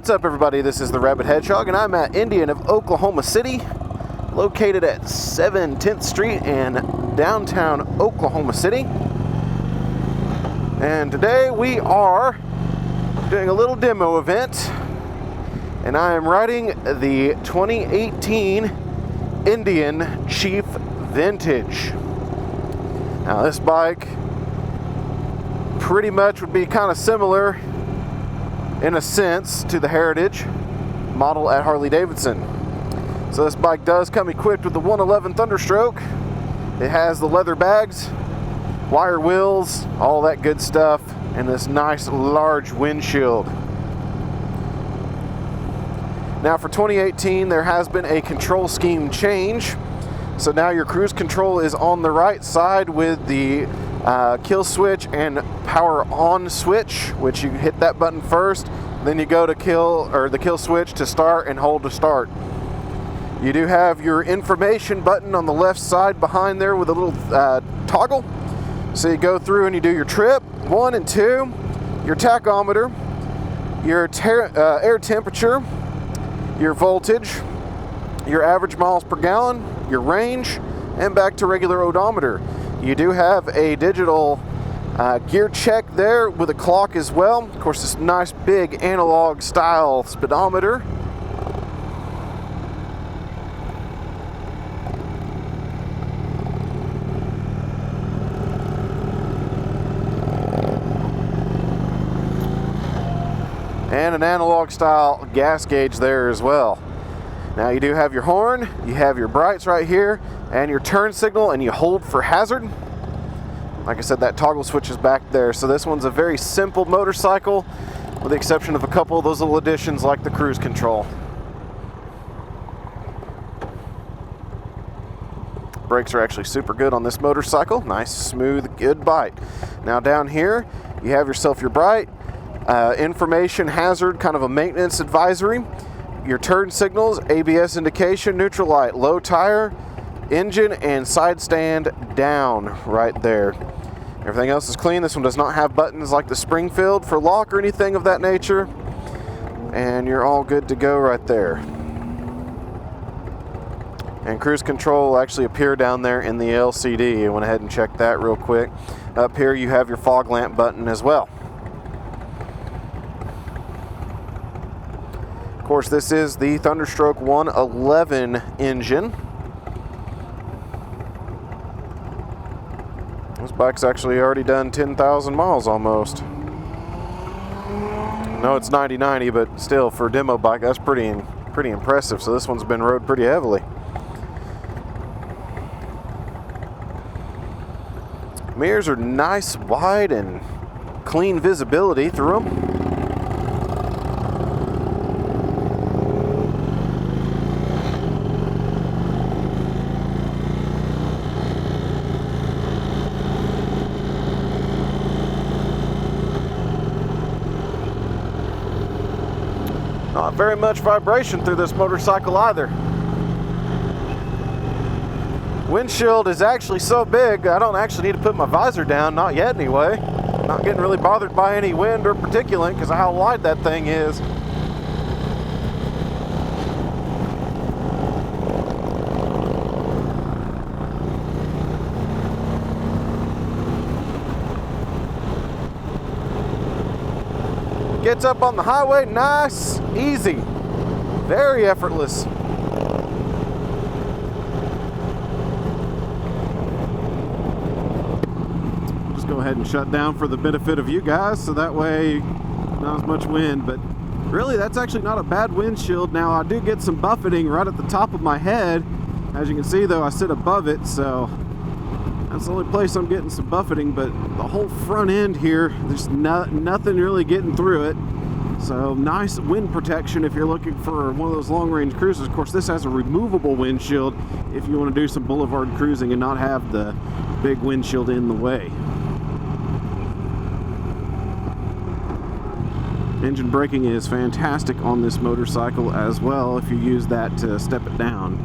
What's up, everybody? This is the Rabid Hedgehog, and I'm at Indian of Oklahoma City, located at 7 10th Street in downtown Oklahoma City. And today we are doing a little demo event, and I am riding the 2018 Indian Chief Vintage. Now, this bike pretty much would be kind of similar in a sense to the Heritage model at Harley-Davidson. So this bike does come equipped with the 111 Thunderstroke. It has the leather bags, wire wheels, all that good stuff, and this nice large windshield. Now for 2018, there has been a control scheme change. So now your cruise control is on the right side with the kill switch and power on switch, which you hit that button first, then you go to the kill switch to start and hold to start. You do have your information button on the left side behind there with a little toggle. So you go through and you do your trip 1 and 2, your tachometer, your air temperature, your voltage, your average miles per gallon, your range, and back to regular odometer. You do have a digital gear check there with a clock as well. Of course, this nice big analog style speedometer. And an analog style gas gauge there as well. Now you do have your horn, you have your brights right here, and your turn signal, and you hold for hazard. Like I said, that toggle switch is back there. So this one's a very simple motorcycle, with the exception of a couple of those little additions like the cruise control. Brakes are actually super good on this motorcycle. Nice, smooth, good bite. Now down here, you have yourself your bright, information, hazard, kind of a maintenance advisory, your turn signals, ABS indication, neutral light, low tire, engine, and side stand down right there. Everything else is clean. This one does not have buttons like the Springfield for lock or anything of that nature, and you're all good to go right there. And cruise control will actually appear down there in the LCD. I went ahead and checked that real quick. Up here you have your fog lamp button as well. Of course, this is the Thunderstroke 111 engine. This bike's actually already done 10,000 miles almost. No, it's 90, but still, for a demo bike, that's pretty impressive. So this one's been rode pretty heavily. Mirrors are nice, wide, and clean visibility through them. Not very much vibration through this motorcycle either. Windshield is actually so big, I don't actually need to put my visor down, not yet anyway. Not getting really bothered by any wind or particulate because of how wide that thing is. Gets up on the highway, nice, easy, very effortless. Just go ahead and shut down for the benefit of you guys, so that way not as much wind, but really that's actually not a bad windshield. Now I do get some buffeting right at the top of my head. As you can see though, I sit above it, so that's the only place I'm getting some buffeting, but the whole front end here, there's nothing really getting through it. So nice wind protection if you're looking for one of those long-range cruises. Of course, this has a removable windshield if you want to do some boulevard cruising and not have the big windshield in the way. Engine braking is fantastic on this motorcycle as well if you use that to step it down.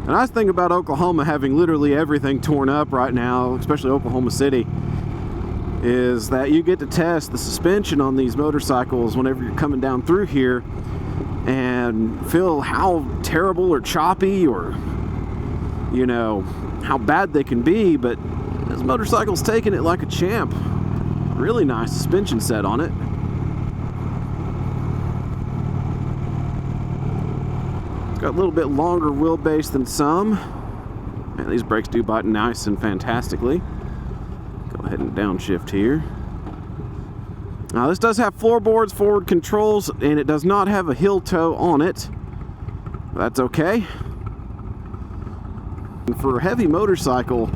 The nice thing about Oklahoma having literally everything torn up right now, especially Oklahoma City, is that you get to test the suspension on these motorcycles whenever you're coming down through here and feel how terrible or choppy or, you know, how bad they can be. But this motorcycle's taking it like a champ. Really nice suspension set on it. It's got a little bit longer wheelbase than some. Man, these brakes do bite nice and fantastically. Go ahead and downshift here. Now this does have floorboards, forward controls, and it does not have a heel toe on it. That's okay. And for a heavy motorcycle,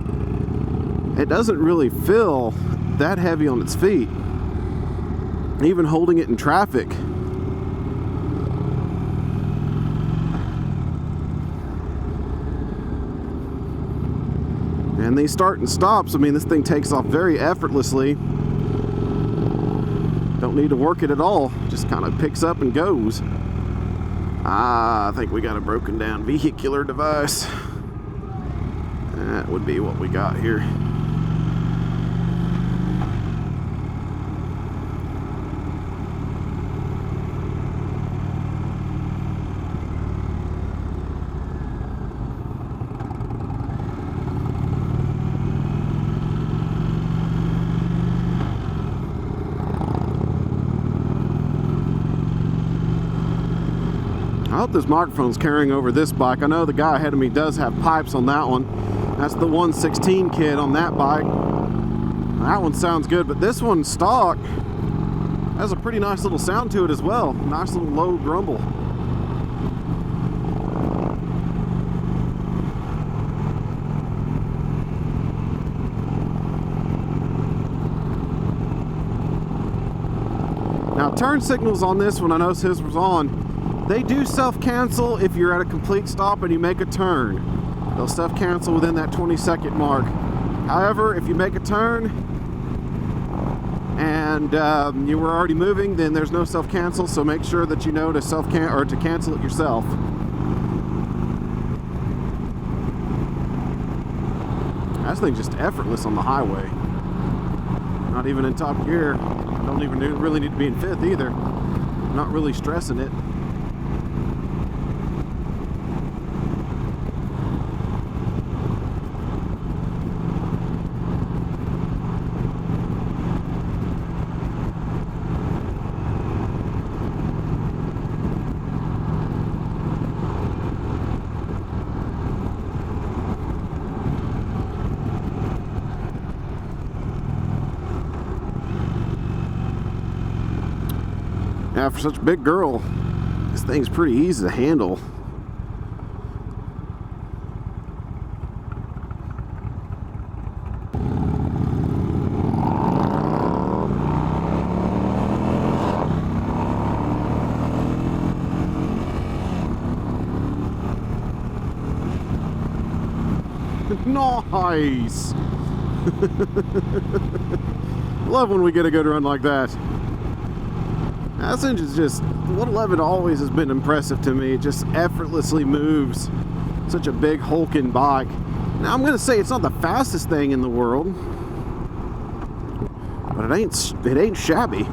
it doesn't really feel that heavy on its feet, even holding it in traffic. And these start and stops, I mean, this thing takes off very effortlessly. Don't need to work it at all, just kind of picks up and goes. I think we got a broken down vehicular device. That would be what we got here. I hope this microphone's carrying over this bike. I know the guy ahead of me does have pipes on that one. That's the 116 kit on that bike. That one sounds good, but this one stock has a pretty nice little sound to it as well. Nice little low grumble. Now turn signals on this one, I noticed his was on. They do self-cancel if you're at a complete stop and you make a turn. They'll self-cancel within that 20-second mark. However, if you make a turn and you were already moving, then there's no self-cancel, so make sure that you know to to cancel it yourself. This thing's just effortless on the highway. Not even in top gear. Don't even really need to be in fifth either. Not really stressing it. Now, for such a big girl, this thing's pretty easy to handle. Nice! Love when we get a good run like that. This engine's just, 111 always has been impressive to me. It just effortlessly moves. Such a big hulking bike. Now I'm gonna say it's not the fastest thing in the world, but it ain't shabby.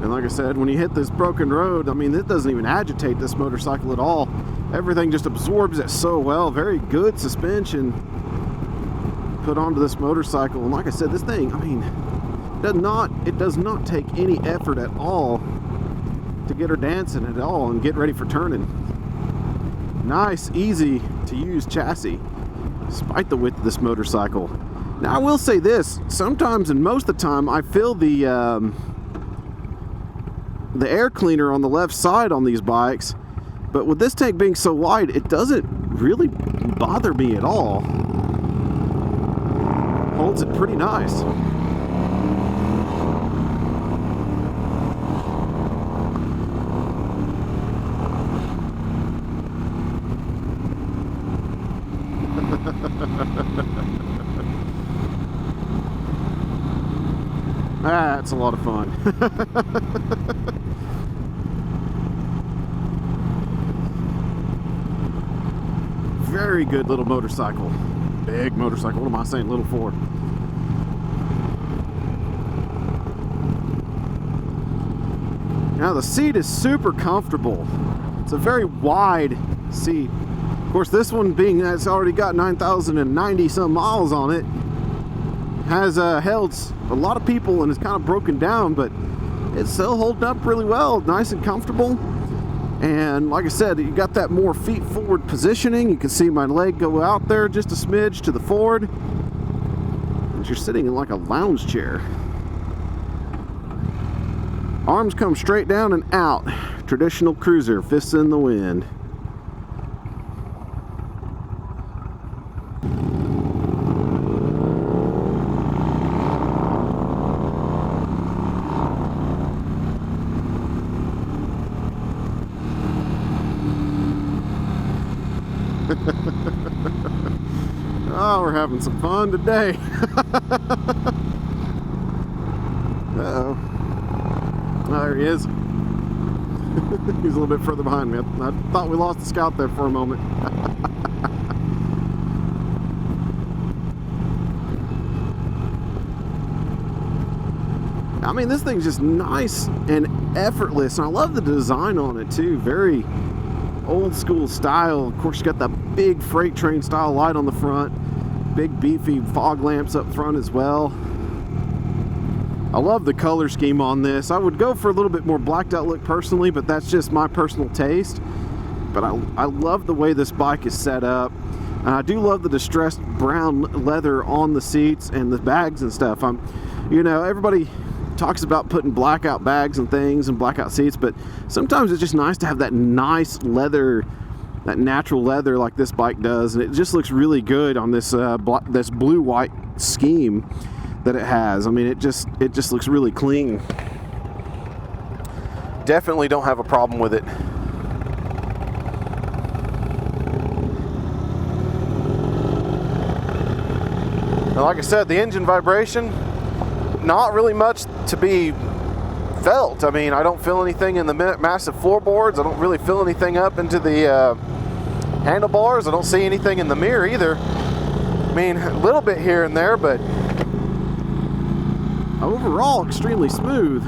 Like I said, when you hit this broken road, I mean, it doesn't even agitate this motorcycle at all. Everything just absorbs it so well. Very good suspension put onto this motorcycle. And like I said, this thing, I mean, it does not take any effort at all to get her dancing at all and get ready for turning. Nice, easy to use chassis, despite the width of this motorcycle. Now I will say this, sometimes and most of the time I feel the air cleaner on the left side on these bikes, but with this tank being so wide, it doesn't really bother me at all. Holds it pretty nice. That's a lot of fun. Very good little motorcycle. Big motorcycle. What am I saying? Little for? Now the seat is super comfortable. It's a very wide seat. Of course, this one, being that it's already got 9,090 some miles on it, has held a lot of people and is kind of broken down, but it's still holding up really well. Nice and comfortable. And like I said, you got that more feet forward positioning. You can see my leg go out there just a smidge to the forward. And you're sitting in like a lounge chair. Arms come straight down and out. Traditional cruiser, fists in the wind. Oh, we're having some fun today. Uh-oh. Oh, there he is. He's a little bit further behind me. I thought we lost the Scout there for a moment. I mean, this thing's just nice and effortless. And I love the design on it too. Very old school style. Of course, you got that big freight train style light on the front. Big beefy fog lamps up front as well. I love the color scheme on this. I would go for a little bit more blacked out look personally, but that's just my personal taste. But I love the way this bike is set up. I do love the distressed brown leather on the seats and the bags and stuff. You know, everybody talks about putting blackout bags and things and blackout seats, but sometimes it's just nice to have that nice leather, that natural leather like this bike does, and it just looks really good on this this blue-white scheme that it has. I mean, it just looks really clean. Definitely don't have a problem with it. Now, like I said, the engine vibration, not really much to be felt. I mean, I don't feel anything in the massive floorboards. I don't really feel anything up into the handlebars. I don't see anything in the mirror either. I mean, a little bit here and there, but overall extremely smooth.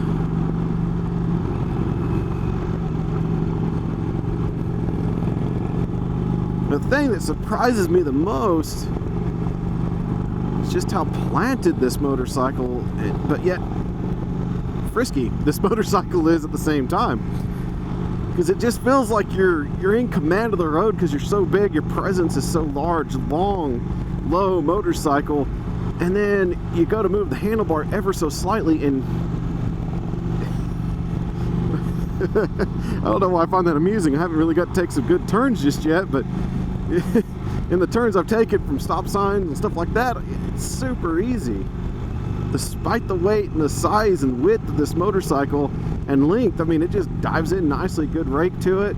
The thing that surprises me the most is just how planted this motorcycle, but yet frisky this motorcycle is at the same time. Because it just feels like you're in command of the road because you're so big, your presence is so large, long, low motorcycle. And then you go to move the handlebar ever so slightly, and I don't know why I find that amusing. I haven't really got to take some good turns just yet, but in the turns I've taken from stop signs and stuff like that, it's super easy. Despite the weight and the size and width of this motorcycle and length, I mean, it just dives in nicely, good rake to it.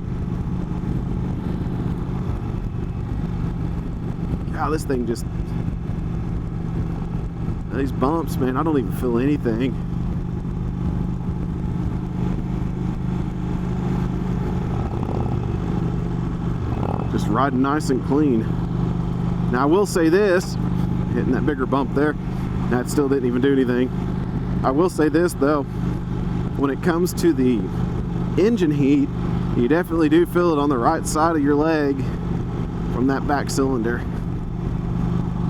God, this thing just... These bumps, man, I don't even feel anything. Just riding nice and clean. Now, I will say this, hitting that bigger bump there, that still didn't even do anything. I will say this, though, when it comes to the engine heat, you definitely do feel it on the right side of your leg from that back cylinder.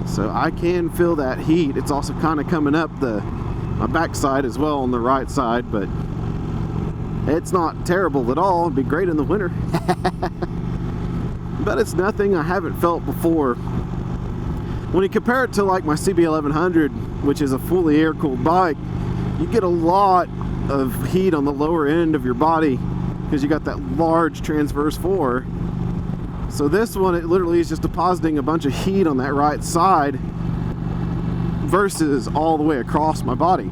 So I can feel that heat. It's also kind of coming up my backside as well on the right side, but it's not terrible at all. It'd be great in the winter. But it's nothing I haven't felt before. When you compare it to like my CB1100, which is a fully air-cooled bike, you get a lot of heat on the lower end of your body because you got that large transverse fore. So this one, it literally is just depositing a bunch of heat on that right side versus all the way across my body.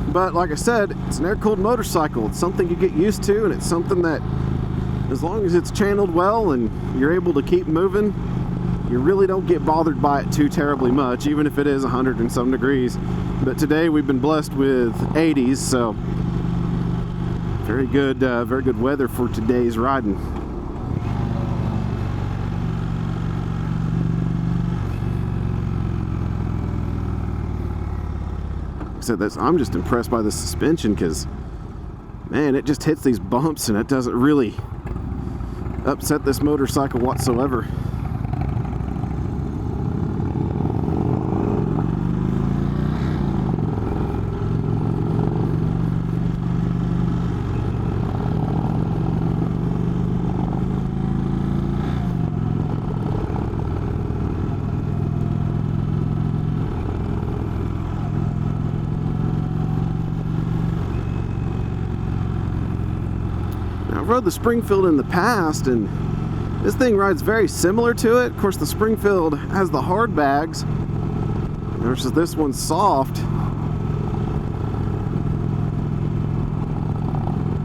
But like I said, it's an air-cooled motorcycle. It's something you get used to, and it's something that, as long as it's channeled well and you're able to keep moving, you really don't get bothered by it too terribly much, even if it is 100 and some degrees. But today we've been blessed with 80s, so very good weather for today's riding. So I'm just impressed by the suspension, because man, it just hits these bumps and it doesn't really upset this motorcycle whatsoever. I've rode the Springfield in the past, and this thing rides very similar to it. Of course, the Springfield has the hard bags versus this one's soft.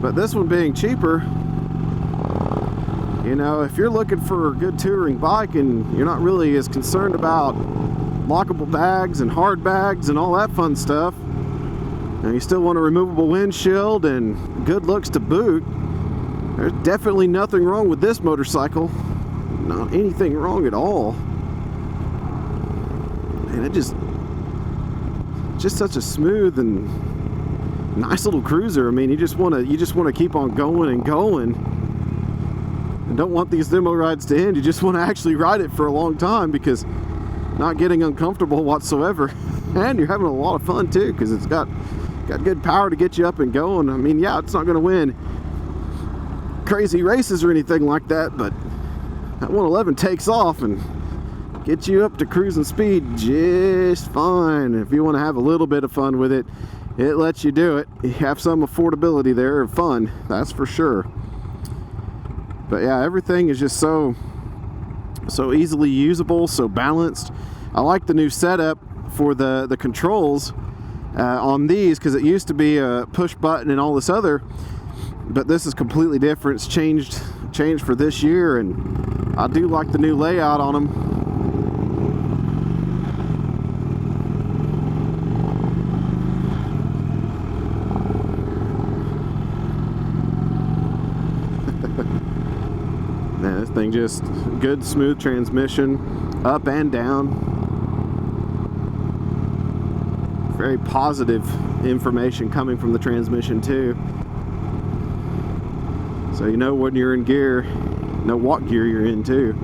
But this one being cheaper, you know, if you're looking for a good touring bike and you're not really as concerned about lockable bags and hard bags and all that fun stuff, and you still want a removable windshield and good looks to boot, there's definitely nothing wrong with this motorcycle. Not anything wrong at all. And it just such a smooth and nice little cruiser. I mean, you just want to keep on going and going, and don't want these demo rides to end. You just want to actually ride it for a long time, because not getting uncomfortable whatsoever, and you're having a lot of fun too, because it's got good power to get you up and going. I mean, yeah, it's not going to win crazy races or anything like that, but that 111 takes off and gets you up to cruising speed just fine. If you want to have a little bit of fun with it, it lets you do it. You have some affordability there and fun, that's for sure. But yeah, everything is just so easily usable, so balanced. I like the new setup for the controls on these, because it used to be a push button and all this other, but this is completely different. It's changed for this year, and I do like the new layout on them. Man, this thing just good smooth transmission, up and down. Very positive information coming from the transmission too. So you know when you're in gear, know what gear you're in too.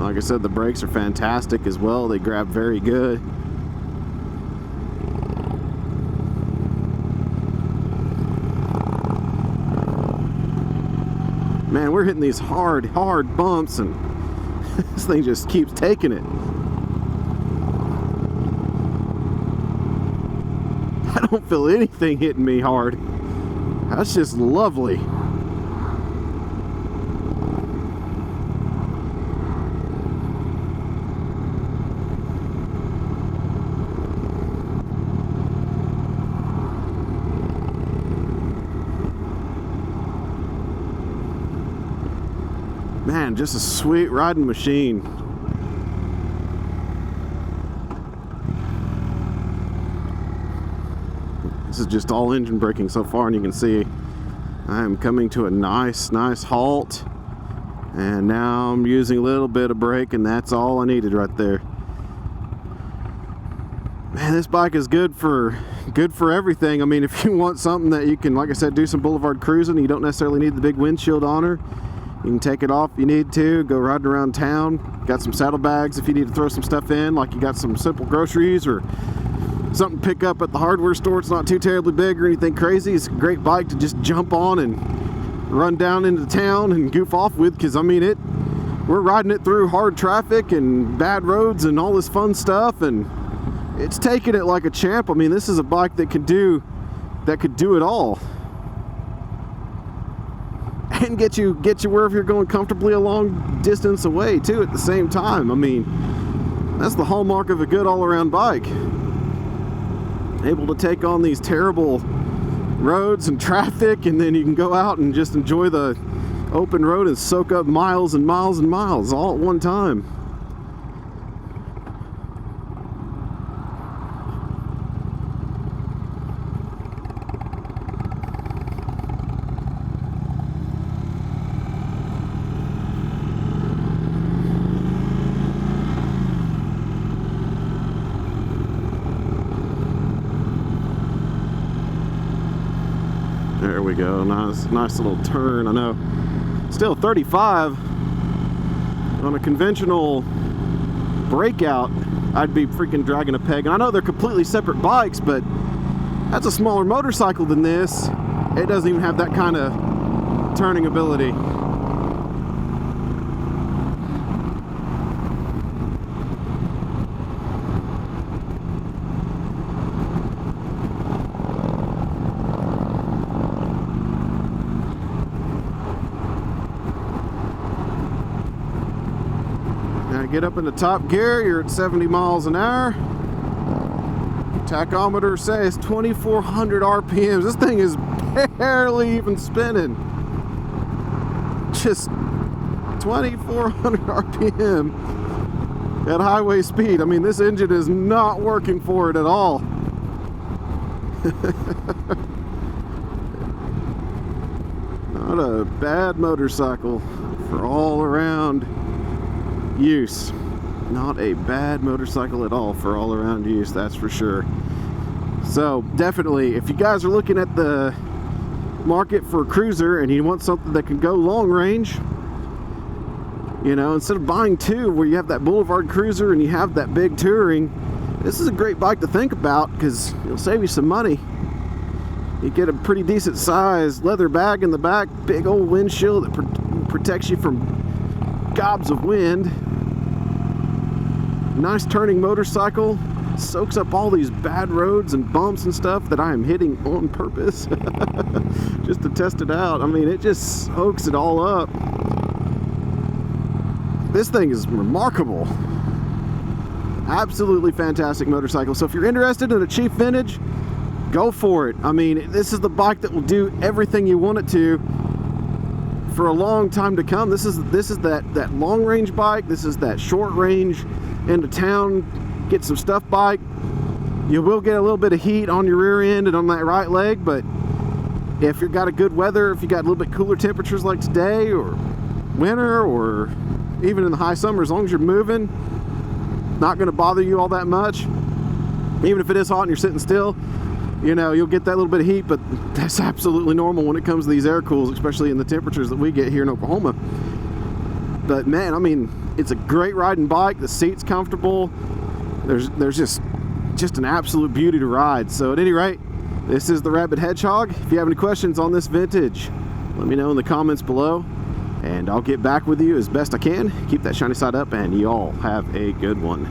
Like I said, the brakes are fantastic as well. They grab very good. Man, we're hitting these hard bumps, and this thing just keeps taking it. I don't feel anything hitting me hard. That's just lovely. Man, just a sweet riding machine. This is just all engine braking so far, and you can see I am coming to a nice halt, and now I'm using a little bit of brake, and that's all I needed right there. Man, this bike is good for everything. I mean, if you want something that you can, like I said, do some boulevard cruising, you don't necessarily need the big windshield on her. You can take it off if you need to, go riding around town. Got some saddlebags if you need to throw some stuff in, like you got some simple groceries or something to pick up at the hardware store. It's not too terribly big or anything crazy. It's a great bike to just jump on and run down into town and goof off with, because I mean, we're riding it through hard traffic and bad roads and all this fun stuff, and it's taking it like a champ. I mean, this is a bike that could do it all. And get you wherever you're going comfortably a long distance away too at the same time. I mean, that's the hallmark of a good all-around bike. able to take on these terrible roads and traffic, and then you can go out and just enjoy the open road and soak up miles and miles and miles all at one time. There we go, nice little turn. I know, still 35 on a conventional breakout, I'd be freaking dragging a peg. And I know they're completely separate bikes, but that's a smaller motorcycle than this. It doesn't even have that kind of turning ability. Get up into top gear, you're at 70 miles an hour. Tachometer says 2,400 RPMs. This thing is barely even spinning. Just 2,400 RPM at highway speed. I mean, this engine is not working for it at all. Not a bad motorcycle for all around use. Not a bad motorcycle at all for all around use, that's for sure. So definitely, if you guys are looking at the market for a cruiser and you want something that can go long range, you know, instead of buying two where you have that boulevard cruiser and you have that big touring, this is a great bike to think about because it'll save you some money. You get a pretty decent size leather bag in the back, big old windshield that protects you from gobs of wind. Nice turning motorcycle, soaks up all these bad roads and bumps and stuff that I am hitting on purpose just to test it out. I mean, it just soaks it all up. This thing is remarkable. Absolutely fantastic motorcycle. So if you're interested in a cheap vintage, go for it. I mean, this is the bike that will do everything you want it to for a long time to come. This is that long range bike. This is that short range into town, get some stuff bike. You will get a little bit of heat on your rear end and on that right leg, but if you've got a good weather, if you got a little bit cooler temperatures like today or winter or even in the high summer, as long as you're moving, not going to bother you all that much. Even if it is hot and you're sitting still, you know, you'll get that little bit of heat, but that's absolutely normal when it comes to these air cools, especially in the temperatures that we get here in Oklahoma. But man, I mean, it's a great riding bike. The seat's comfortable. There's just an absolute beauty to ride. So at any rate, this is the Rabid Hedgehog. If you have any questions on this vintage, let me know in the comments below, and I'll get back with you as best I can. Keep that shiny side up, and you all have a good one.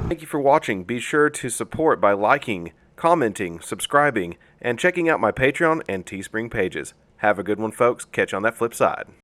Thank you for watching. Be sure to support by liking, commenting, subscribing, and checking out my Patreon and Teespring pages. Have a good one, folks. Catch you on that flip side.